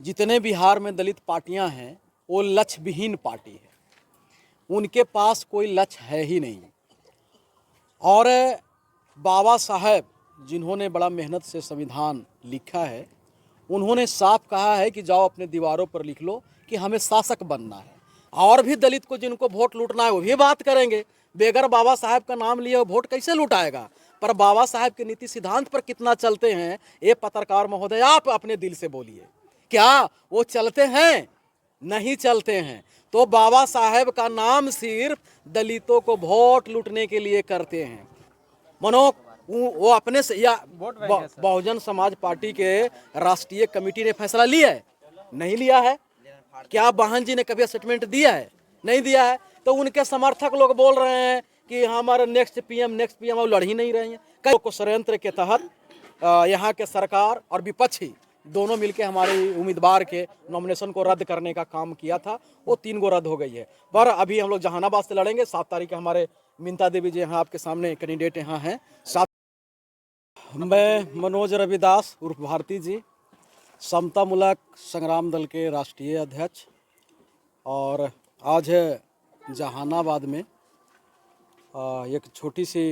जितने बिहार में दलित पार्टियां हैं वो लक्ष्य विहीन पार्टी है। उनके पास कोई लक्ष्य है ही नहीं। और बाबा साहब जिन्होंने बड़ा मेहनत से संविधान लिखा है, उन्होंने साफ कहा है कि जाओ अपने दीवारों पर लिख लो कि हमें शासक बनना है। और भी दलित को जिनको वोट लूटना है वो भी बात करेंगे। बेगर बाबा साहब का नाम लिए वोट कैसे लूटाएगा? पर बाबा साहब के नीति सिद्धांत पर कितना चलते हैं, ये पत्रकार महोदय आप अपने दिल से बोलिए। क्या वो चलते हैं? नहीं चलते हैं। तो बाबा साहब का नाम सिर्फ दलितों को वोट लूटने के लिए करते हैं। मनो वो अपने से या बहुजन समाज पार्टी के राष्ट्रीय कमेटी ने फैसला लिया है? नहीं लिया है। क्या बहन जी ने कभी स्टेटमेंट दिया है? नहीं दिया है। तो उनके समर्थक लोग बोल रहे हैं कि हमारे नेक्स्ट पीएम वो लड़ ही नहीं रहे हैं। कई को षड्यंत्र के तहत यहाँ के सरकार और विपक्षी दोनों मिलकर हमारे उम्मीदवार के नॉमिनेशन को रद्द करने का काम किया था। वो 3 गो रद्द हो गई है। पर अभी हम लोग जहानाबाद से लड़ेंगे। 7 तारीख हमारे मिंता देवी जी यहाँ आपके सामने कैंडिडेट यहाँ हैं। मैं मनोज रविदास उर्फ भारती जी, समतामूलक संग्राम दल के राष्ट्रीय अध्यक्ष, और आज जहानाबाद में एक छोटी सी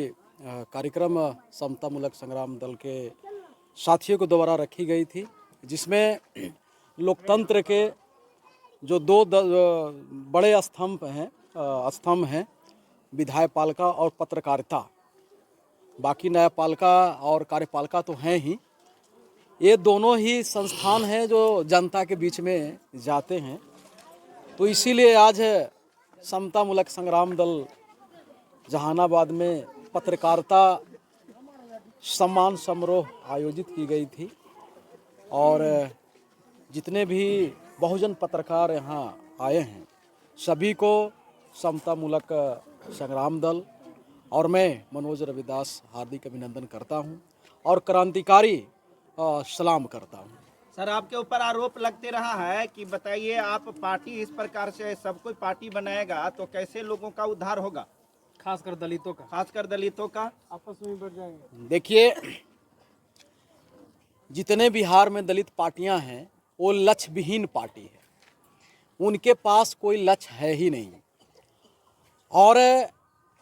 कार्यक्रम समतामूलक संग्राम दल के साथियों को द्वारा रखी गई थी, जिसमें लोकतंत्र के जो 2 बड़े स्तंभ हैं विधायपालिका और पत्रकारिता। बाकी न्यायपालिका और कार्यपालिका तो हैं ही। ये दोनों ही संस्थान हैं जो जनता के बीच में जाते हैं। तो इसीलिए आज समतामूलक संग्राम दल जहानाबाद में पत्रकारिता सम्मान समारोह आयोजित की गई थी। और जितने भी बहुजन पत्रकार यहाँ आए हैं सभी को समतामूलक संग्राम दल और मैं मनोज रविदास हार्दिक अभिनंदन करता हूँ और क्रांतिकारी सलाम करता हूँ। सर, आपके ऊपर आरोप लगते रहा है कि बताइए, आप पार्टी इस प्रकार से सब कोई पार्टी बनाएगा तो कैसे लोगों का उद्धार होगा? खासकर दलितों का आपस में बढ़ जाएंगे। देखिए, जितने बिहार में दलित पार्टियां हैं वो लक्ष्य विहीन पार्टी है। उनके पास कोई लक्ष्य है ही नहीं। और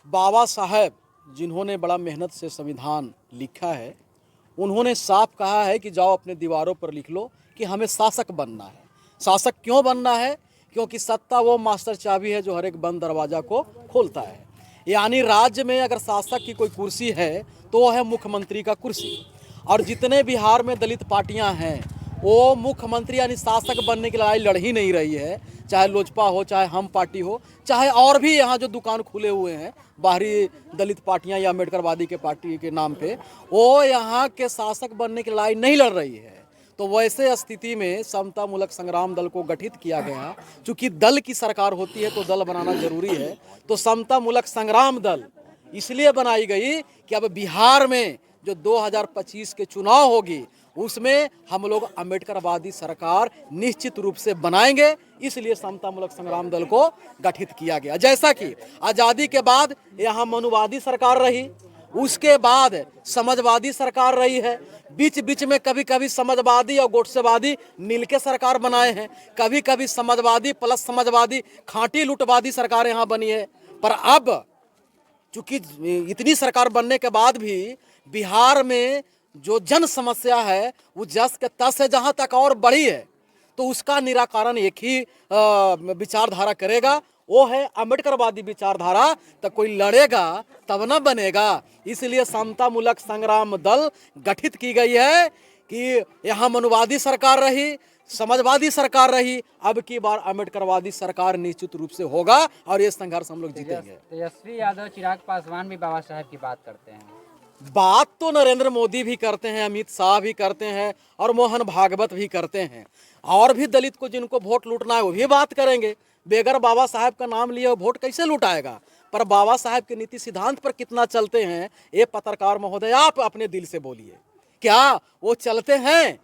बाबा साहब जिन्होंने बड़ा मेहनत से संविधान लिखा है, उन्होंने साफ कहा है कि जाओ अपने दीवारों पर लिख लो कि हमें शासक बनना है। शासक क्यों बनना है? क्योंकि सत्ता वो मास्टर चाबी है जो हर एक बंद दरवाजा को खोलता है। यानी राज्य में अगर शासक की कोई कुर्सी है तो वह है मुख्यमंत्री का कुर्सी। और जितने बिहार में दलित पार्टियां हैं वो मुख्यमंत्री यानी शासक बनने की लड़ाई लड़ ही नहीं रही है। चाहे लोजपा हो, चाहे हम पार्टी हो, चाहे और भी यहाँ जो दुकान खुले हुए हैं बाहरी दलित पार्टियां या अम्बेडकरवादी के पार्टी के नाम पे, वो यहाँ के शासक बनने की लड़ाई नहीं लड़ रही है। तो वैसे स्थिति में समतामूलक संग्राम दल को गठित किया गया। चूँकि दल की सरकार होती है तो दल बनाना जरूरी है। तो समतामूलक संग्राम दल इसलिए बनाई गई कि अब बिहार में जो 2025 के चुनाव होगी उसमें हम लोग अम्बेडकरवादी सरकार निश्चित रूप से बनाएंगे। इसलिए समतामूलक संग्राम दल को गठित किया गया। जैसा कि आज़ादी के बाद यहाँ मनुवादी सरकार रही, उसके बाद समाजवादी सरकार रही है, बीच बीच में कभी कभी समाजवादी और गोडसेवादी मिलके सरकार बनाए हैं, कभी कभी समाजवादी प्लस समाजवादी खांटी लूटवादी सरकार यहाँ बनी है। पर अब चूंकि इतनी सरकार बनने के बाद भी बिहार में जो जन समस्या है वो जस के तस है, जहाँ तक और बढ़ी है, तो उसका निराकरण एक ही विचारधारा करेगा, वो है अम्बेडकरवादी विचारधारा। तो कोई लड़ेगा तब न बनेगा। इसलिए समतामूलक संग्राम दल गठित की गई है कि यहाँ मनुवादी सरकार रही, समाजवादी सरकार रही, अब की बार अम्बेडकरवादी सरकार निश्चित रूप से होगा और ये संघर्ष हम लोग जीतेंगे। तेजस्वी यादव, चिराग पासवान भी बाबा साहब की बात करते हैं। बात तो नरेंद्र मोदी भी करते हैं, अमित शाह भी करते हैं और मोहन भागवत भी करते हैं। और भी दलित को जिनको वोट लूटना है वो भी बात करेंगे। बेगर बाबा साहब का नाम लिए वोट कैसे लूटाएगा? पर बाबा साहब के नीति सिद्धांत पर कितना चलते हैं, ये पत्रकार महोदय आप अपने दिल से बोलिए। क्या वो चलते हैं?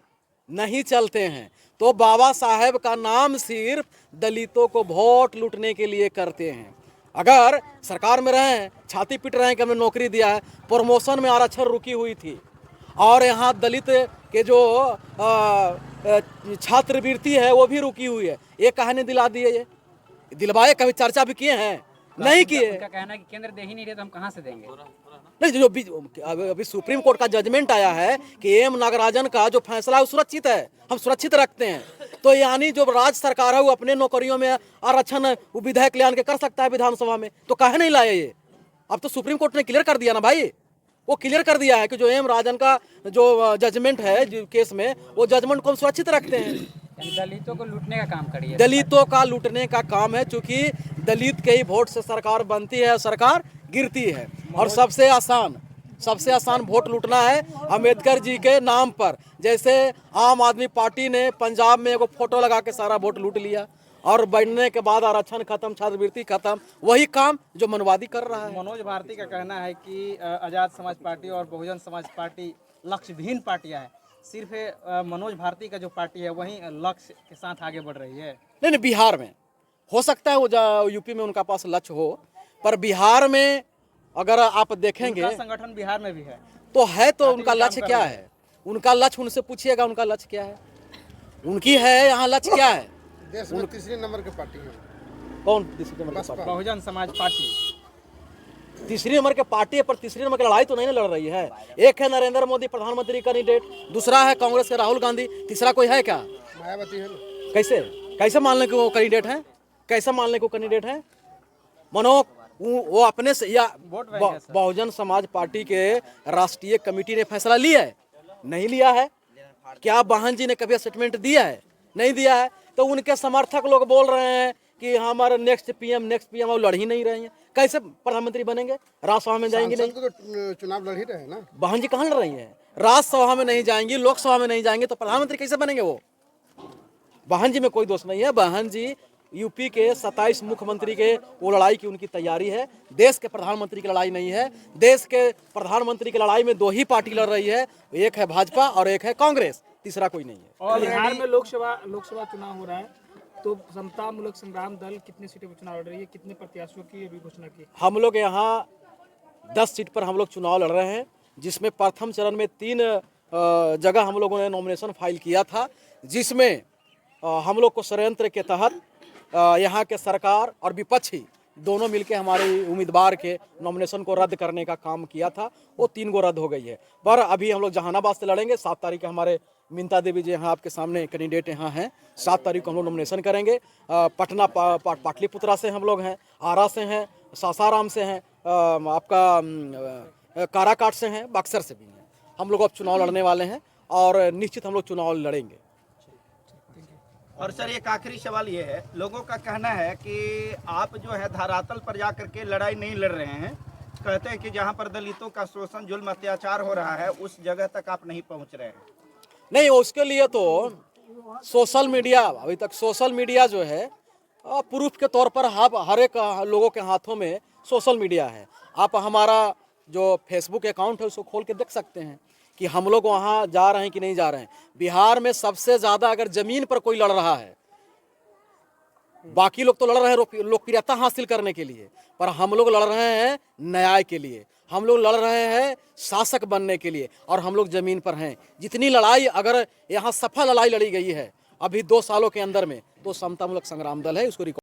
नहीं चलते हैं। तो बाबा साहब का नाम सिर्फ दलितों को वोट लूटने के लिए करते हैं। अगर सरकार में रहे, छाती पीट रहे हैं कि हमें नौकरी दिया है, प्रमोशन में आरक्षण रुकी हुई थी, और यहाँ दलित के जो छात्रवृत्ति है वो भी रुकी हुई है। ये कहानी दिला दिए, ये दिलवाए, कभी चर्चा भी किए हैं? नहीं किए। उनका कहना है कि केंद्र दे ही नहीं रहे तो हम कहाँ से देंगे। नहीं, जो अभी सुप्रीम कोर्ट का जजमेंट आया है कि एम नागराजन का जो फैसला है वो सुरक्षित है, हम सुरक्षित रखते हैं। तो यानी जो राज्य सरकार है वो अपने नौकरियों में आरक्षण वो विधायक ले आन के कर सकता है विधानसभा में, तो काहे नहीं लाए ये? अब तो सुप्रीम कोर्ट ने क्लियर कर दिया ना भाई, वो क्लियर कर दिया है कि जो एम राजन का जो जजमेंट है जो केस में, वो जजमेंट को हम सुरक्षित रखते हैं। यानी दलितों को लूटने का काम करिए। दलितों का लूटने का काम है, क्योंकि दलित के ही वोट से सरकार बनती है, सरकार गिरती है। और सबसे आसान वोट लूटना है अम्बेडकर जी के नाम पर। जैसे आम आदमी पार्टी ने पंजाब में एगो फोटो लगा के सारा वोट लूट लिया और बनने के बाद आरक्षण खत्म, छात्रवृत्ति खत्म, वही काम जो मनवादी कर रहा है। मनोज भारती का कहना है कि आजाद समाज पार्टी और बहुजन समाज पार्टी लक्ष्यहीन पार्टियां हैं। सिर्फ मनोज भारती का जो पार्टी है वही लक्ष्य के साथ आगे बढ़ रही है। नहीं, बिहार में हो सकता है वो यूपी में उनका पास लक्ष्य हो, पर बिहार में अगर आप देखेंगे उनका संगठन बिहार में भी है तो है, तो उनका लक्ष्य क्या है? उनका लक्ष्य उनसे पूछिएगा, उनका लक्ष्य क्या है? उनकी है यहाँ लक्ष्य क्या है? देश में तीसरे नंबर की पार्टी है। कौन तीसरे नंबर की पार्टी? बहुजन समाज पार्टी तीसरी नंबर के पार्टी है, पर तीसरी नंबर की लड़ाई तो नहीं लड़ रही है। एक है नरेंद्र मोदी प्रधानमंत्री कैंडिडेट, दूसरा है कांग्रेस के राहुल गांधी, तीसरा कोई है क्या? मायावती है ना। कैसे मान लें कि वो कैंडिडेट है? कैसे मान लें कि वो कैंडिडेट है? मनो वो अपने से या बहुजन समाज पार्टी के राष्ट्रीय कमेटी ने फैसला लिया है? नहीं लिया है। क्या बहन जी ने कभी स्टेटमेंट दिया है? नहीं दिया है। तो उनके समर्थक लोग बोल रहे हैं कि हमारे नेक्स्ट पीएम वो लड़ ही नहीं रहे हैं। कैसे प्रधानमंत्री बनेंगे? राज्यसभा में जाएंगे नहीं तो चुनाव लड़ ही रहे हैं ना। बहन जी कहाँ लड़ रही हैं? राज्यसभा में नहीं जाएंगी, लोकसभा में नहीं जाएंगे, तो प्रधानमंत्री कैसे बनेंगे वो? बहन जी में कोई दोष नहीं है। बहन जी यूपी के 27 मुख्यमंत्री के वो लड़ाई की उनकी तैयारी है। देश के प्रधानमंत्री की लड़ाई नहीं है। देश के प्रधानमंत्री की लड़ाई में दो ही पार्टी लड़ रही है, एक है भाजपा और एक है कांग्रेस, तीसरा कोई नहीं है। और बिहार में लोकसभा चुनाव हो रहा है, तो समता मूलक संग्राम दल कितने सीटों पर चुनाव लड़ रही है, कितने प्रत्याशियों की अभी घोषणा की? हम लोग यहाँ 10 सीट पर हम लोग चुनाव लड़ रहे हैं, जिसमें प्रथम चरण में 3 जगह हम लोगों ने नॉमिनेशन फाइल किया था, जिसमें हम लोग को षड्यंत्र के तहत यहाँ के सरकार और विपक्षी दोनों मिलके हमारे उम्मीदवार के नॉमिनेशन को रद्द करने का काम किया था। वो 3 गो रद्द हो गई है। पर अभी हम लोग जहानाबाद से लड़ेंगे। 7 तारीख को हमारे मिंता देवी जी यहाँ आपके सामने कैंडिडेट यहाँ हैं। 7 तारीख को हम लोग नॉमिनेशन करेंगे। पटना पाटलिपुत्रा से हम लोग हैं, आरा से हैं, सासाराम से हैं, आपका काराकाट से हैं, बक्सर से भी हैं। हम लोग अब चुनाव लड़ने वाले हैं और निश्चित हम लोग चुनाव लड़ेंगे। और सर एक आखिरी सवाल ये है, लोगों का कहना है कि आप जो है धरातल पर जा करके लड़ाई नहीं लड़ रहे हैं। कहते हैं कि जहां पर दलितों का शोषण जुल्म अत्याचार हो रहा है उस जगह तक आप नहीं पहुंच रहे हैं। नहीं, उसके लिए तो सोशल मीडिया, अभी तक सोशल मीडिया जो है प्रूफ के तौर पर हर एक लोगों के हाथों में सोशल मीडिया है। आप हमारा जो फेसबुक अकाउंट है उसको खोल के देख सकते हैं कि हम लोग वहाँ जा रहे हैं कि नहीं जा रहे हैं। बिहार में सबसे ज़्यादा अगर ज़मीन पर कोई लड़ रहा है, बाकी लोग तो लड़ रहे हैं लोकप्रियता हासिल करने के लिए, पर हम लोग लड़ रहे हैं न्याय के लिए, हम लोग लड़ रहे हैं शासक बनने के लिए, और हम लोग ज़मीन पर हैं। जितनी लड़ाई अगर यहाँ सफल लड़ाई लड़ी गई है अभी 2 सालों के अंदर में, तो समता मूलक संग्राम दल है, उसको